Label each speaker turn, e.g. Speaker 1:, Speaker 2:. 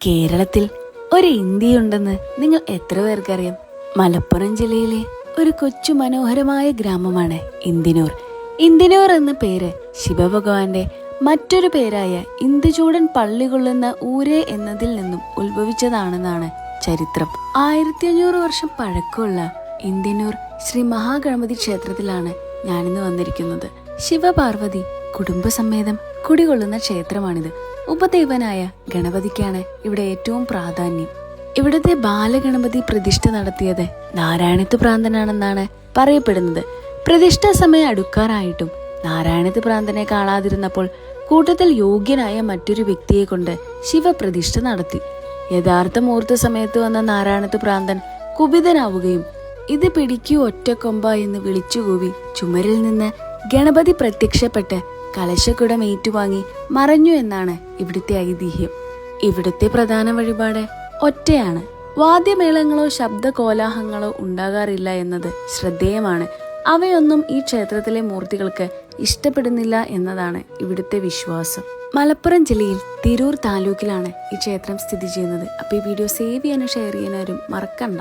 Speaker 1: കേരളത്തിൽ ഒരു ഇന്ത്യയുണ്ടെന്ന് നിങ്ങൾ എത്ര പേർക്കറിയാം? മലപ്പുറം ജില്ലയിലെ ഒരു കൊച്ചു മനോഹരമായ ഗ്രാമമാണ് ഇന്ദിനൂർ. ഇന്ദിനൂർ എന്ന പേര് ശിവഭഗവാന്റെ മറ്റൊരു പേരായ ഇന്ദുചൂടൻ പള്ളി കൊള്ളുന്ന ഊര് എന്നതിൽ നിന്നും ഉത്ഭവിച്ചതാണെന്നാണ് ചരിത്രം. 1500 വർഷം പഴക്കമുള്ള ഇന്ദിനൂർ ശ്രീ മഹാഗണപതി ക്ഷേത്രത്തിലാണ് ഞാനിന്ന് വന്നിരിക്കുന്നത്. ശിവപാർവതി കുടുംബസമേതം കുടികൊള്ളുന്ന ക്ഷേത്രമാണിത്. ഉപദേവനായ ഗണപതിക്കാണ് ഇവിടെ ഏറ്റവും പ്രാധാന്യം. ഇവിടുത്തെ ബാലഗണപതി പ്രതിഷ്ഠ നടത്തിയത് നാരായണത്ത് ഭ്രാന്തനാണെന്നാണ് പറയപ്പെടുന്നത്. പ്രതിഷ്ഠാ സമയം അടുക്കാറായിട്ടും നാരായണത്ത് ഭ്രാന്തനെ കാണാതിരുന്നപ്പോൾ കൂട്ടത്തിൽ യോഗ്യനായ മറ്റൊരു വ്യക്തിയെ കൊണ്ട് ശിവപ്രതിഷ്ഠ നടത്തി. യഥാർത്ഥ മുഹൂർത്ത സമയത്ത് വന്ന നാരായണത്ത് ഭ്രാന്തൻ കുപിതനാവുകയും ഇത് പിടിക്കൂ ഒറ്റക്കൊമ്പ എന്ന് വിളിച്ചുകൂവി ചുമരിൽ നിന്ന് ഗണപതി പ്രത്യക്ഷപ്പെട്ട് കലശക്കുടം ഏറ്റുവാങ്ങി മറഞ്ഞു എന്നാണ് ഇവിടുത്തെ ഐതിഹ്യം. ഇവിടുത്തെ പ്രധാന വഴിപാട് ഒറ്റയാണ്. വാദ്യമേളങ്ങളോ ശബ്ദ കോലാഹലങ്ങളോ ഉണ്ടാകാറില്ല എന്നത് ശ്രദ്ധേയമാണ്. അവയൊന്നും ഈ ക്ഷേത്രത്തിലെ മൂർത്തികൾക്ക് ഇഷ്ടപ്പെടുന്നില്ല എന്നതാണ് ഇവിടുത്തെ വിശ്വാസം. മലപ്പുറം ജില്ലയിൽ തിരൂർ താലൂക്കിലാണ് ഈ ക്ഷേത്രം സ്ഥിതി ചെയ്യുന്നത്. അപ്പോൾ ഈ വീഡിയോ സേവ് ചെയ്യാനും ഷെയർ ചെയ്യാനും മറക്കണ്ട.